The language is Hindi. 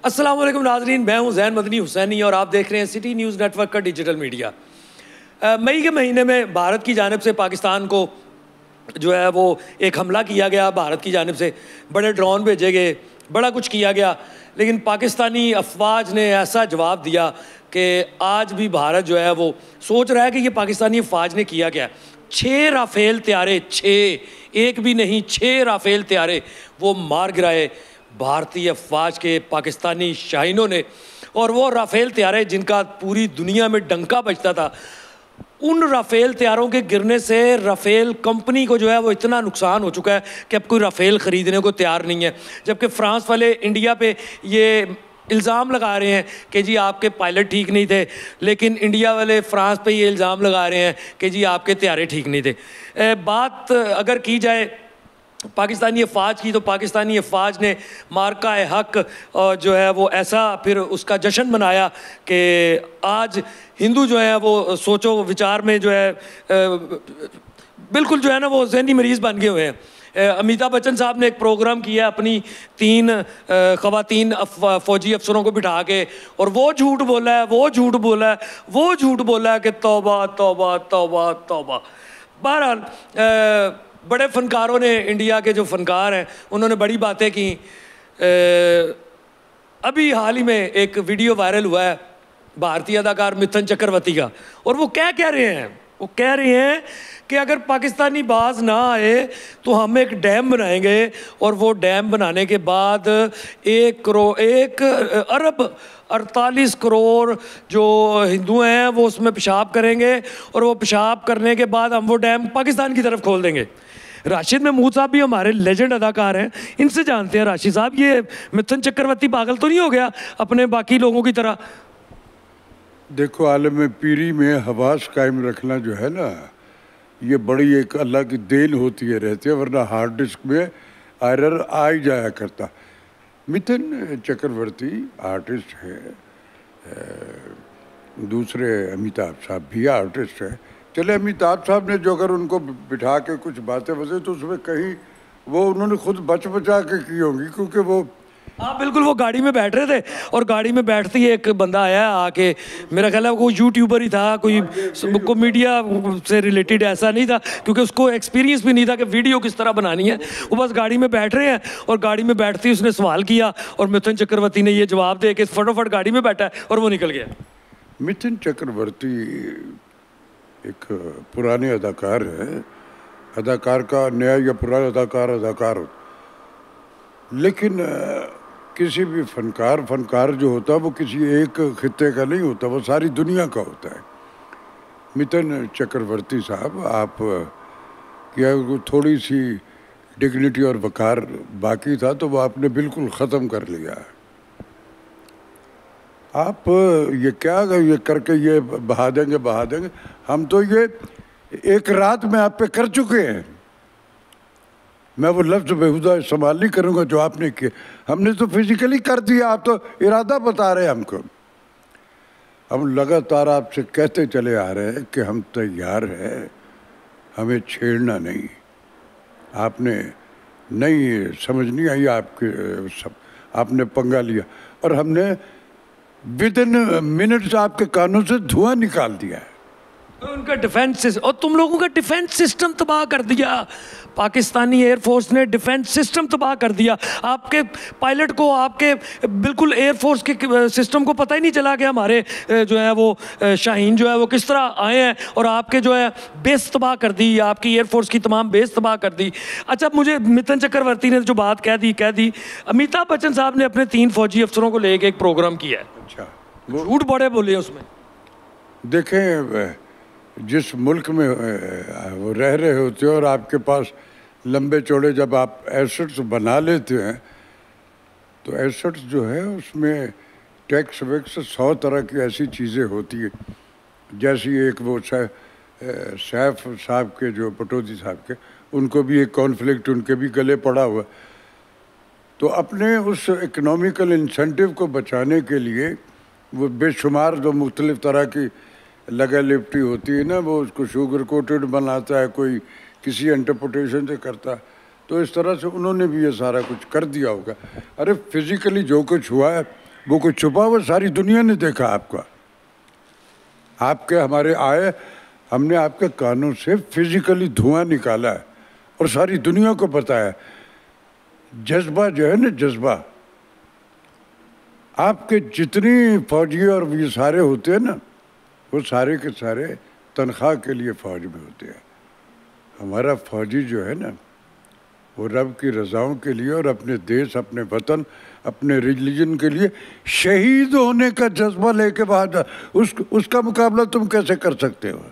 अस्सलाम वालेकुम नाज़रीन, मैं हूं ज़ैन मदनी हुसैनी और आप देख रहे हैं सिटी न्यूज़ नेटवर्क का डिजिटल मीडिया। मई के महीने में भारत की जानिब से पाकिस्तान को जो है वो एक हमला किया गया। भारत की जानिब से बड़े ड्रोन भेजे गए, बड़ा कुछ किया गया, लेकिन पाकिस्तानी अफवाज ने ऐसा जवाब दिया कि आज भी भारत जो है वो सोच रहा है कि ये पाकिस्तानी अफवाज ने किया क्या। 6 राफेल तैयारे, 6, एक भी नहीं, 6 राफेल तैयारे वो मार गिराए भारतीय अफवाज के पाकिस्तानी शाहीनों ने। और वो राफेल तैयारे जिनका पूरी दुनिया में डंका बजता था, उन राफेल तैयारों के गिरने से राफेल कंपनी को जो है वो इतना नुकसान हो चुका है कि अब कोई राफेल ख़रीदने को तैयार नहीं है। जबकि फ्रांस वाले इंडिया पे ये इल्ज़ाम लगा रहे हैं कि जी आपके पायलट ठीक नहीं थे, लेकिन इंडिया वाले फ्रांस पे ये इल्ज़ाम लगा रहे हैं कि जी आपके तैयारे ठीक नहीं थे। बात अगर की जाए पाकिस्तानी अफवाज की, तो पाकिस्तानी अफवाज ने मार्का हक जो है वो ऐसा फिर उसका जश्न मनाया कि आज हिंदू जो है वो सोचो विचार में जो है बिल्कुल जो है ना वो ज़हनी मरीज़ बन गए हुए हैं। अमिताभ बच्चन साहब ने एक प्रोग्राम किया अपनी 3 ख़वातीन फ़ौजी अफसरों को बिठा के, और वो झूठ बोला है, वो झूठ बोला है, वो झूठ बोला है कि तौबा तौबा तौबा तौबा। बहरहाल बड़े फ़नकारों ने, इंडिया के जो फ़नकार हैं उन्होंने बड़ी बातें की। अभी हाल ही में एक वीडियो वायरल हुआ है भारतीय अदाकार मिथुन चक्रवर्ती का, और वो क्या कह रहे हैं, वो कह रहे हैं कि अगर पाकिस्तानी बाज ना आए तो हम एक डैम बनाएंगे, और वो डैम बनाने के बाद 1 अरब 48 करोड़ जो हिंदू हैं वो उसमें पेशाब करेंगे, और वो पेशाब करने के बाद हम वो डैम पाकिस्तान की तरफ खोल देंगे। राशिद महमूद साहब भी हमारे लेजेंड अदाकार हैं, इनसे जानते हैं राशिद साहब ये मिथुन चक्रवर्ती पागल तो नहीं हो गया अपने बाकी लोगों की तरह? देखो, आलम पीरी में हवास कायम रखना जो है ना, ये बड़ी एक अल्लाह की देन होती है रहती है, वरना हार्ड डिस्क में एरर आ ही जाया करता। मिथुन चक्रवर्ती आर्टिस्ट है, दूसरे अमिताभ साहब भी आर्टिस्ट है। चले, अमिताभ साहब ने जो अगर उनको बिठा के कुछ बातें बजे तो उसमें कहीं वो उन्होंने खुद बचा के की होंगी, क्योंकि वो हाँ बिल्कुल, वो गाड़ी में बैठ रहे थे और गाड़ी में बैठते ही एक बंदा आया आके, मेरा ख्याल है वो यूट्यूबर ही था, कोई मीडिया से रिलेटेड ऐसा नहीं था, क्योंकि उसको एक्सपीरियंस भी नहीं था कि वीडियो किस तरह बनानी है। वो बस गाड़ी में बैठ रहे हैं और गाड़ी में बैठते ही उसने सवाल किया और मिथुन चक्रवर्ती ने ये जवाब दे के फटाफट गाड़ी में बैठा है और वो निकल गया। मिथुन चक्रवर्ती एक पुराने अदाकार है, अदाकार का नया या पुराना अदाकार हो, लेकिन किसी भी फनकार जो होता है वो किसी एक खित्ते का नहीं होता, वो सारी दुनिया का होता है। मिथुन चक्रवर्ती साहब, आप क्या थोड़ी सी डिग्निटी और वकार बाकी था तो वो आपने बिल्कुल ख़त्म कर लिया। आप ये क्या ये करके ये बहा देंगे, हम तो ये एक रात में आप पे कर चुके हैं। मैं वो लफ्ज़ बेहुदा इस्तेमाल नहीं करूँगा जो आपने किया, हमने तो फिजिकली कर दिया, आप तो इरादा बता रहे हैं हमको। हम लगातार आपसे कहते चले आ रहे हैं कि हम तैयार हैं, हमें छेड़ना नहीं। आपने नहीं समझ नहीं आई, आपके सब आपने पंगा लिया और हमने विदिन मिनट्स आपके कानों से धुआं निकाल दिया है। उनका डिफेंस और तुम लोगों का डिफेंस सिस्टम तबाह कर दिया, पाकिस्तानी एयरफोर्स ने डिफेंस सिस्टम तबाह कर दिया। आपके पायलट को, आपके बिल्कुल एयरफोर्स के सिस्टम को पता ही नहीं चला कि हमारे जो है वो शाहीन जो है वो किस तरह आए हैं, और आपके जो है बेस तबाह कर दी, आपकी एयरफोर्स की तमाम बेस तबाह कर दी। अच्छा, मुझे मिथुन चक्रवर्ती ने जो बात कह दी, अमिताभ बच्चन साहब ने अपने 3 फौजी अफसरों को लेकर एक प्रोग्राम किया है। अच्छा, झूठ बड़े बोले उसमें। देखें, जिस मुल्क में वो रह रहे होते हैं और आपके पास लंबे चौड़े जब आप एसेट्स बना लेते हैं तो एसेट्स जो है उसमें टैक्स वैक्स 100 तरह की ऐसी चीज़ें होती है। जैसी एक वो सैफ साहब के, जो पटौदी साहब के, उनको भी एक कॉन्फ्लिक्ट उनके भी गले पड़ा हुआ। तो अपने उस इकनॉमिकल इंसेंटिव को बचाने के लिए वो बेशुमार जो मुख्तलिफ़ तरह की लगा लिपटी होती है ना, वो उसको शुगर कोटेड बनाता है, कोई किसी इंटरप्रिटेशन से करता है, तो इस तरह से उन्होंने भी ये सारा कुछ कर दिया होगा। अरे फिज़िकली जो कुछ हुआ है वो कुछ छुपा हुआ सारी दुनिया ने देखा आपका। आपके हमारे आए, हमने आपके कानों से फिजिकली धुआं निकाला है और सारी दुनिया को पता है। जज्बा जो है ना, जज्बा, आपके जितनी फौजी और ये सारे होते हैं ना, वो सारे के सारे तनख्वाह के लिए फौज में होते हैं। हमारा फौजी जो है ना, वो रब की रज़ाओं के लिए और अपने देश, अपने वतन, अपने रिलीजन के लिए शहीद होने का जज्बा लेके बाहर उसका मुकाबला तुम कैसे कर सकते हो?